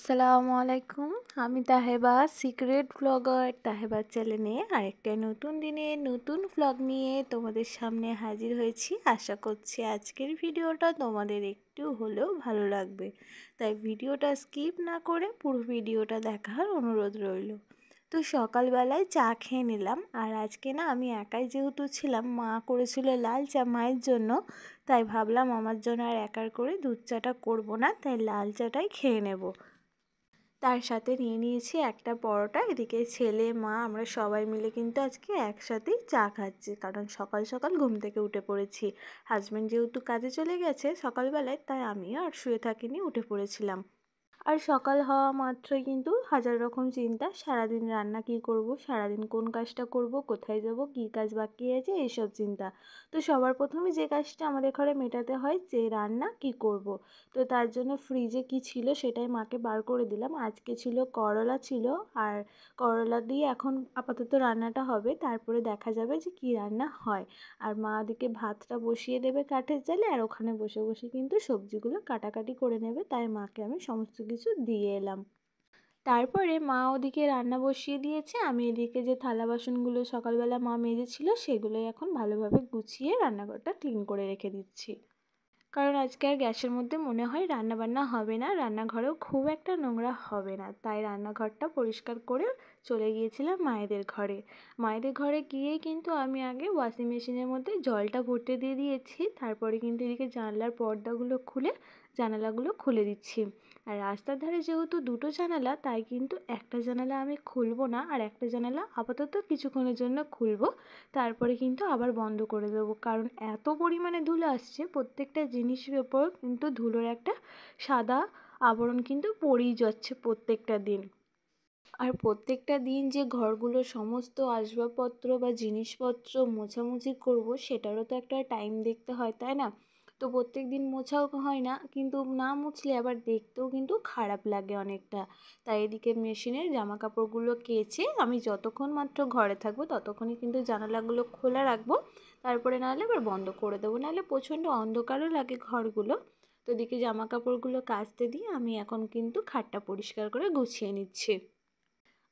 আসসালামু আলাইকুম। আমি তাহেবা, সিক্রেট ব্লগার তাহেবা চ্যানেলে আরেকটা নতুন দিনে নতুন ভ্লগ নিয়ে তোমাদের সামনে হাজির হয়েছি। আশা করছি আজকের ভিডিওটা তোমাদের একটু হলেও ভালো লাগবে, তাই ভিডিওটা স্কিপ না করে পুরো ভিডিওটা দেখার অনুরোধ রইল। তো সকালবেলায় চা খেয়ে নিলাম, আর আজকে না আমি একাই যেহেতু ছিলাম, মা করেছিল লাল চা মায়ের জন্য, তাই ভাবলাম আমার জন্য আর একার করে দুধ চাটা করবো না, তাই লাল চাটাই খেয়ে নেব। তার সাথে নিয়ে নিয়েছি একটা পরোটা। এদিকে ছেলে মা আমরা সবাই মিলে কিন্তু আজকে একসাথেই চা খাচ্ছি, কারণ সকাল সকাল ঘুম থেকে উঠে পড়েছি। হাজব্যান্ড যেহেতু কাজে চলে গেছে সকালবেলায়, তাই আমিও আর শুয়ে থাকিনি, উঠে পড়েছিলাম। আর সকাল হওয়া মাত্রই কিন্তু হাজার রকম চিন্তা, সারাদিন রান্না কি করব, সারাদিন কোন কাজটা করব, কোথায় যাব, কি কাজ বাকি আছে, এইসব চিন্তা। তো সবার প্রথমে যে কাজটা আমাদের ঘরে মেটাতে হয় যে রান্না কি করব। তো তার জন্য ফ্রিজে কি ছিল সেটাই মাকে বার করে দিলাম। আজকে ছিল করলা ছিল, আর করলা দিয়ে এখন আপাতত রান্নাটা হবে, তারপরে দেখা যাবে যে কি রান্না হয়। আর মা ওদিকে ভাতটা বসিয়ে দেবে কাঠের জালে, আর ওখানে বসে বসে কিন্তু সবজিগুলো কাটাকাটি করে নেবে, তাই মাকে আমি সমস্ত কিছু দিয়ে এলাম। তারপরে মা ওদিকে রান্না বসিয়ে দিয়েছে, আমি এদিকে যে থালা বাসনগুলো সকালবেলা মা মেজেছিল সেগুলোই এখন ভালোভাবে গুছিয়ে রান্নাঘরটা ক্লিন করে রেখে দিচ্ছি। কারণ আজকে আর গ্যাসের মধ্যে মনে হয় রান্নাবান্না হবে না, রান্নাঘরেও খুব একটা নোংরা হবে না, তাই রান্নাঘরটা পরিষ্কার করে চলে গিয়েছিলাম মায়েদের ঘরে। মায়েদের ঘরে গিয়েই কিন্তু আমি আগে ওয়াশিং মেশিনের মধ্যে জলটা ভরতে দিয়ে দিয়েছি, তারপরে কিন্তু এদিকে জানলার পর্দাগুলো খুলে জানালাগুলো খুলে দিচ্ছি। আর রাস্তার ধারে যেহেতু দুটো জানালা, তাই কিন্তু একটা জানালা আমি খুলবো না, আর একটা জানালা আপাতত কিছুক্ষণের জন্য খুলবো, তারপরে কিন্তু আবার বন্ধ করে দেবো। কারণ এত পরিমাণে ধুলো আসছে, প্রত্যেকটা জিনিসের ওপর কিন্তু ধুলোর একটা সাদা আবরণ কিন্তু পড়েই যাচ্ছে প্রত্যেকটা দিন। আর প্রত্যেকটা দিন যে ঘরগুলো সমস্ত আসবাবপত্র বা জিনিসপত্র মোছামুছি করব, সেটারও তো একটা টাইম দেখতে হয়, তাই না? তো প্রত্যেক দিন মোছাও হয় না, কিন্তু না মুছলে আবার দেখতেও কিন্তু খারাপ লাগে অনেকটা। তাই এদিকে মেশিনের জামা কাপড়গুলো কেচে আমি যতক্ষণ মাত্র ঘরে থাকবো ততক্ষণই কিন্তু জানালাগুলো খোলা রাখবো, তারপরে নাহলে আবার বন্ধ করে দেবো, নাহলে প্রচণ্ড অন্ধকারও লাগে ঘরগুলো। তো এদিকে জামা কাপড়গুলো কাচতে দিয়ে আমি এখন কিন্তু খাটটা পরিষ্কার করে গুছিয়ে নিচ্ছি।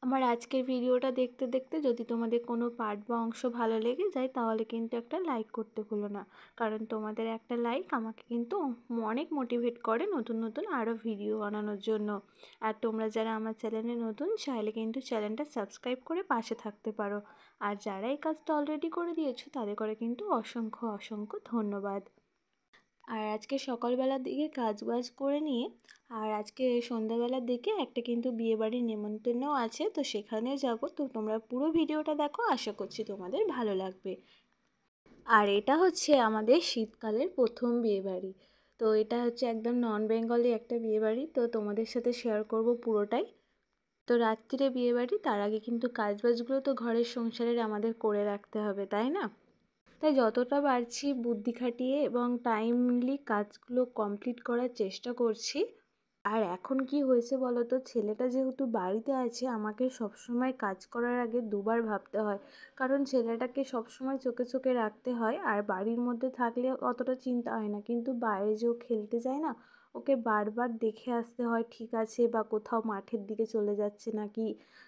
আমার আজকের ভিডিওটা দেখতে দেখতে যদি তোমাদের কোনো পার্ট বা অংশ ভালো লেগে যায়, তাহলে কিন্তু একটা লাইক করতে ভুলো না, কারণ তোমাদের একটা লাইক আমাকে কিন্তু অনেক মোটিভেট করে নতুন নতুন আরও ভিডিও বানানোর জন্য। আর তোমরা যারা আমার চ্যানেলে নতুন, চাইলে কিন্তু চ্যানেলটা সাবস্ক্রাইব করে পাশে থাকতে পারো। আর যারা এই কাজটা অলরেডি করে দিয়েছো তাদের করে কিন্তু অসংখ্য অসংখ্য ধন্যবাদ। আর আজকে সকালবেলার দিকে কাজ বাজ করে নিয়ে, আর আজকে সন্ধ্যাবেলার দিকে একটা কিন্তু বিয়েবাড়ির নেমন্তন্নও আছে, তো সেখানে যাব। তো তোমরা পুরো ভিডিওটা দেখো, আশা করছি তোমাদের ভালো লাগবে। আর এটা হচ্ছে আমাদের শীতকালের প্রথম বিয়েবাড়ি। তো এটা হচ্ছে একদম নন বেঙ্গলি একটা বিয়েবাড়ি, তো তোমাদের সাথে শেয়ার করব পুরোটাই। তো রাত্রিরে বিয়েবাড়ি, তার আগে কিন্তু কাজবাজগুলো তো ঘরের সংসারের আমাদের করে রাখতে হবে, তাই না? তাই যতটা পারছি বুদ্ধি খাটিয়ে এবং টাইমলি কাজগুলো কমপ্লিট করার চেষ্টা করছি। আর এখন কি হয়েছে বলো তো, ছেলেটা যেহেতু বাড়িতে আছে, আমাকে সবসময় কাজ করার আগে দুবার ভাবতে হয়, কারণ ছেলেটাকে সবসময় চোখে চোখে রাখতে হয়। আর বাড়ির মধ্যে থাকলে অতটা চিন্তা হয় না, কিন্তু বাইরে যেও খেলতে যায় না, ওকে বারবার দেখে আসতে হয় ঠিক আছে, বা কোথাও মাঠের দিকে চলে যাচ্ছে নাকি।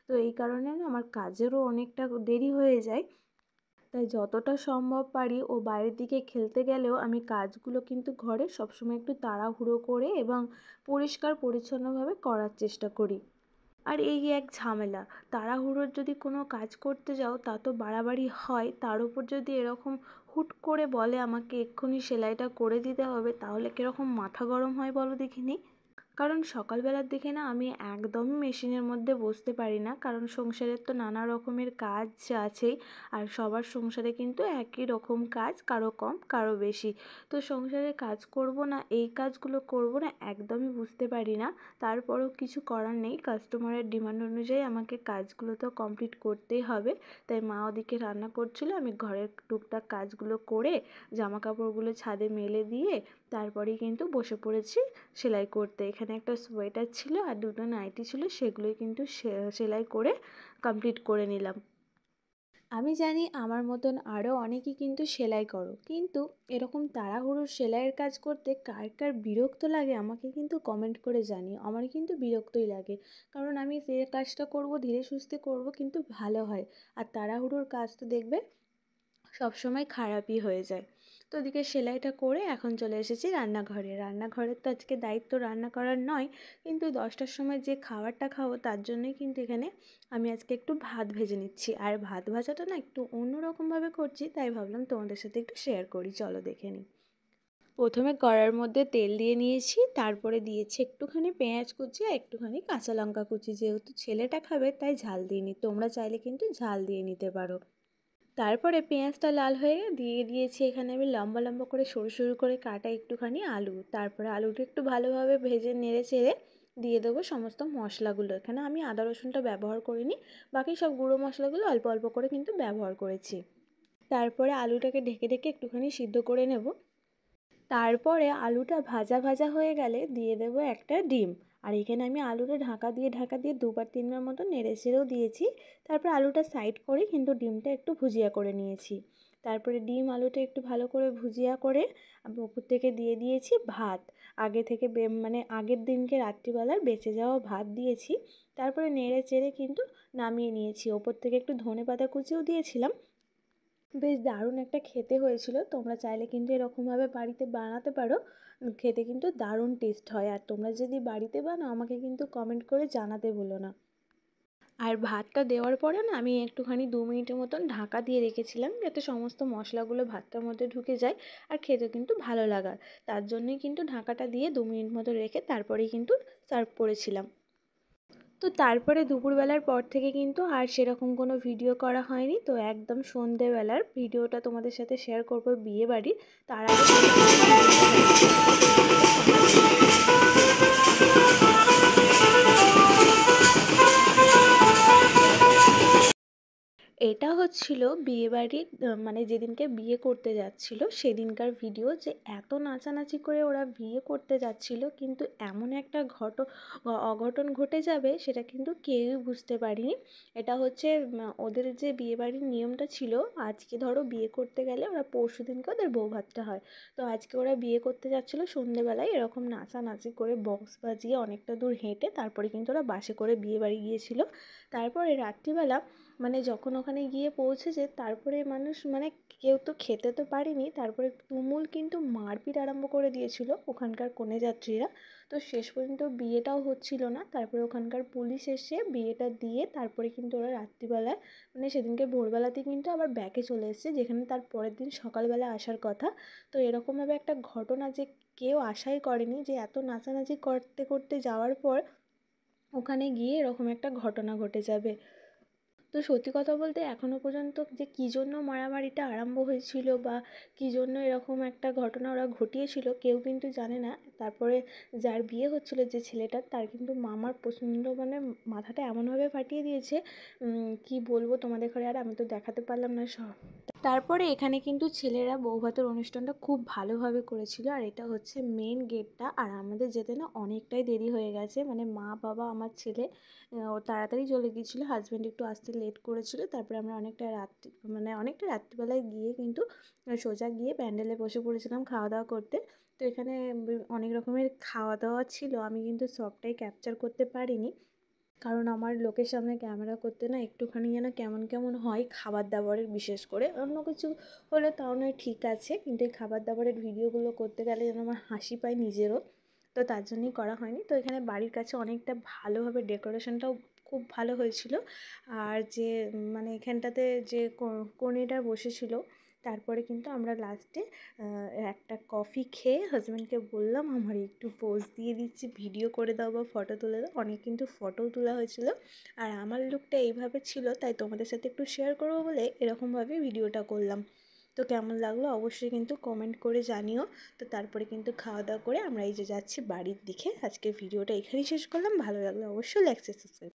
তো এই কারণে না আমার কাজেরও অনেকটা দেরি হয়ে যায়। তাই যতটা সম্ভব পারি ও বাইরের দিকে খেলতে গেলেও আমি কাজগুলো কিন্তু ঘরে সবসময় একটু তাড়াহুড়ো করে এবং পরিষ্কার পরিচ্ছন্নভাবে করার চেষ্টা করি। আর এই এক ঝামেলা, তাড়াহুড়োর যদি কোনো কাজ করতে যাও তা তো বাড়াবাড়ি হয়, তার উপর যদি এরকম হুট করে বলে আমাকে এক্ষুনি সেলাইটা করে দিতে হবে, তাহলে কীরকম মাথা গরম হয় বলো দেখিনি। কারণ সকালবেলার দিকে না আমি একদমই মেশিনের মধ্যে বসতে পারি না, কারণ সংসারের তো নানা রকমের কাজ আছেই। আর সবার সংসারে কিন্তু একই রকম কাজ, কারো কম কারো বেশি। তো সংসারে কাজ করব না, এই কাজগুলো করব না, একদমই বুঝতে পারি না। তারপরেও কিছু করার নেই, কাস্টমারের ডিমান্ড অনুযায়ী আমাকে কাজগুলো তো কমপ্লিট করতেই হবে। তাই মা ওদিকে রান্না করছিল, আমি ঘরের টুকটাক কাজগুলো করে জামা কাপড়গুলো ছাদে মেলে দিয়ে তারপরেই কিন্তু বসে পড়েছি সেলাই করতে। এখানে একটা সোয়েটার ছিল আর দুটো নাইটি ছিল, সেগুলোই কিন্তু সেলাই করে কমপ্লিট করে নিলাম। আমি জানি আমার মতন আরও অনেকেই কিন্তু সেলাই করো, কিন্তু এরকম তাড়াহুড়োর সেলাইয়ের কাজ করতে কার কার বিরক্ত লাগে আমাকে কিন্তু কমেন্ট করে জানিও। আমার কিন্তু বিরক্তই লাগে, কারণ আমি যে কাজটা করব ধীরে সুস্থে করব কিন্তু ভালো হয়, আর তাড়াহুড়োর কাজ তো দেখবে সবসময় খারাপই হয়ে যায়। তো ওদিকে সেলাইটা করে এখন চলে এসেছি রান্নাঘরে। রান্নাঘরের তো আজকে দায়িত্ব রান্না করার নয়, কিন্তু 10টার সময় যে খাবারটা খাবো তার জন্যই কিন্তু এখানে আমি আজকে একটু ভাত ভেজে নিচ্ছি। আর ভাত ভাজাটা না একটু অন্যরকমভাবে করছি, তাই ভাবলাম তোমাদের সাথে একটু শেয়ার করি, চলো দেখে নিই। প্রথমে কড়ার মধ্যে তেল দিয়ে নিয়েছি, তারপরে দিয়েছি একটুখানি পেঁয়াজ কুচি আর একটুখানি কাঁচা লঙ্কা কুচি। যেহেতু ছেলেটা খাবে তাই ঝাল দিইনি, তোমরা চাইলে কিন্তু ঝাল দিয়ে নিতে পারো। তারপরে পেঁয়াজটা লাল হয়ে দিয়ে দিয়েছি এখানে আমি লম্বা লম্বা করে সরু সরু করে কাটা একটুখানি আলু। তারপরে আলুটা একটু ভালোভাবে ভেজে নেড়ে চেড়ে দিয়ে দেবো সমস্ত মশলাগুলো। এখানে আমি আদা রসুনটা ব্যবহার করিনি, বাকি সব গুঁড়ো মশলাগুলো অল্প অল্প করে কিন্তু ব্যবহার করেছি। তারপরে আলুটাকে ঢেকে ঢেকে একটুখানি সিদ্ধ করে নেব। তারপরে আলুটা ভাজা ভাজা হয়ে গেলে দিয়ে দেব একটা ডিম। আর এখানে আমি আলুটা ঢাকা দিয়ে দুবার তিনবার মতো নেড়ে ছেড়েও দিয়েছি। তারপর আলুটা সাইড করে কিন্তু ডিমটা একটু ভুজিয়া করে নিয়েছি। তারপরে ডিম আলুটা একটু ভালো করে ভুজিয়া করে আমি ওপর থেকে দিয়ে দিয়েছি ভাত। আগে থেকে মানে আগের দিনকে রাত্রিবেলার বেঁচে যাওয়া ভাত দিয়েছি। তারপরে নেড়ে চেড়ে কিন্তু নামিয়ে নিয়েছি। ওপর থেকে একটু ধনেপাতা কুচিও দিয়েছিলাম। বেশ দারুণ একটা খেতে হয়েছিল। তোমরা চাইলে কিন্তু এরকমভাবে বাড়িতে বানাতে পারো, খেতে কিন্তু দারুণ টেস্ট হয়। আর তোমরা যদি বাড়িতে বানাও আমাকে কিন্তু কমেন্ট করে জানাতে ভুলো না। আর ভাতটা দেওয়ার পরে না আমি একটুখানি 2 মিনিটের মতন ঢাকা দিয়ে রেখেছিলাম, যাতে সমস্ত মশলাগুলো ভাতটার মধ্যে ঢুকে যায় আর খেতে কিন্তু ভালো লাগার। তার জন্যই কিন্তু ঢাকাটা দিয়ে 2 মিনিট মতো রেখে তারপরেই কিন্তু সার্ভ করেছিলাম। তো তারপরে দুপুরবেলার পর থেকে কিন্তু আর সেরকম কোনো ভিডিও করা হয়নি। তো একদম সন্ধেবেলার ভিডিওটা তোমাদের সাথে শেয়ার করবো বিয়েবাড়ির। তার আগে এটা হচ্ছিল বিয়েবাড়ির মানে যেদিনকে বিয়ে করতে যাচ্ছিল সেদিনকার ভিডিও। যে এত নাচানাচি করে ওরা বিয়ে করতে যাচ্ছিল, কিন্তু এমন একটা অঘটন ঘটে যাবে সেটা কিন্তু কেউই বুঝতে পারিনি। এটা হচ্ছে ওদের যে বিয়েবাড়ির নিয়মটা ছিল, আজকে ধরো বিয়ে করতে গেলে ওরা পরশু দিনকে ওদের বৌভাতটা হয়। তো আজকে ওরা বিয়ে করতে যাচ্ছিলো সন্ধেবেলায় এরকম নাচানাচি করে বক্স বাজিয়ে অনেকটা দূর হেঁটে তারপরে কিন্তু ওরা বাসে করে বিয়ে বাড়ি গিয়েছিলো। তারপরে রাত্রিবেলা মানে যখন ওখানে গিয়ে পৌঁছেছে তারপরে মানুষ মানে কেউ তো খেতে তো পারেনি, তারপরে তুমুল কিন্তু মারপিট আরম্ভ করে দিয়েছিল ওখানকার কনেযাত্রীরা। তো শেষ পর্যন্ত বিয়েটাও হচ্ছিল না। তারপরে ওখানকার পুলিশ এসে বিয়েটা দিয়ে তারপরে কিন্তু ওরা রাত্রিবেলায় মানে সেদিনকে ভোরবেলাতেই কিন্তু আবার ব্যাকে চলে এসেছে, যেখানে তার পরের দিন সকালবেলা আসার কথা। তো এরকমভাবে একটা ঘটনা যে কেউ আশাই করেনি, যে এত নাচানাচি করতে করতে যাওয়ার পর ওখানে গিয়ে এরকম একটা ঘটনা ঘটে যাবে। তো সত্যি কথা বলতে এখনও পর্যন্ত যে কী জন্য মারামারিটা আরম্ভ হয়েছিল বা কী জন্য এরকম একটা ঘটনা ওরা ঘটিয়েছিল কেউ কিন্তু জানে না। তারপরে যার বিয়ে হচ্ছিল যে ছেলেটার, তার কিন্তু মামার প্রচণ্ড মানে মাথাটা এমনভাবে ফাটিয়ে দিয়েছে, কি বলবো তোমাদের ঘরে, আর আমি তো দেখাতে পারলাম না সব। তারপরে এখানে কিন্তু ছেলেরা বৌভাতের অনুষ্ঠানটা খুব ভালোভাবে করেছিল। আর এটা হচ্ছে মেন গেটটা, আর আমাদের যেতে না অনেকটাই দেরি হয়ে গেছে। মানে মা বাবা আমার ছেলে ও তাড়াতাড়ি চলে গিয়েছিলো, হাজব্যান্ড একটু আসতে লেট করেছিল। তারপরে আমরা অনেকটা রাত্রিবেলায় গিয়ে কিন্তু সোজা গিয়ে প্যান্ডেলে বসে পড়েছিলাম খাওয়া দাওয়া করতে। তো এখানে অনেক রকমের খাওয়া দাওয়া ছিল, আমি কিন্তু সবটাই ক্যাপচার করতে পারিনি, কারণ আমার লোকের সামনে ক্যামেরা করতে না একটুখানি যেন কেমন কেমন হয়। খাবার দাবারের বিশেষ করে, অন্য কিছু হলে তাও নয় ঠিক আছে, কিন্তু এই খাবার দাবারের ভিডিওগুলো করতে গেলে যেন আমার হাসি পায় নিজেরও। তো তার জন্যই করা হয়নি। তো এখানে বাড়ির কাছে অনেকটা ভালোভাবে ডেকোরেশনটাও খুব ভালো হয়েছিল। আর যে মানে এখানটাতে যে কনেটা বসেছিল, তারপরে কিন্তু আমরা লাস্টে একটা কফি খেয়ে হাজব্যান্ডকে বললাম আমার একটু পোজ দিয়ে দিচ্ছি, ভিডিও করে দাও বা ফটো তুলে দাও। অনেক কিন্তু ফটোও তোলা হয়েছিল। আর আমার লুকটা এইভাবে ছিল, তাই তোমাদের সাথে একটু শেয়ার করবো বলে এরকমভাবে ভিডিওটা করলাম। তো কেমন লাগলো অবশ্যই কিন্তু কমেন্ট করে জানিও। তো তারপরে কিন্তু খাওয়া দাওয়া করে আমরা এই যে যাচ্ছি বাড়ির দিকে। আজকে ভিডিওটা এখানেই শেষ করলাম। ভালো লাগলে অবশ্যই লাইক সাবস্ক্রাইব।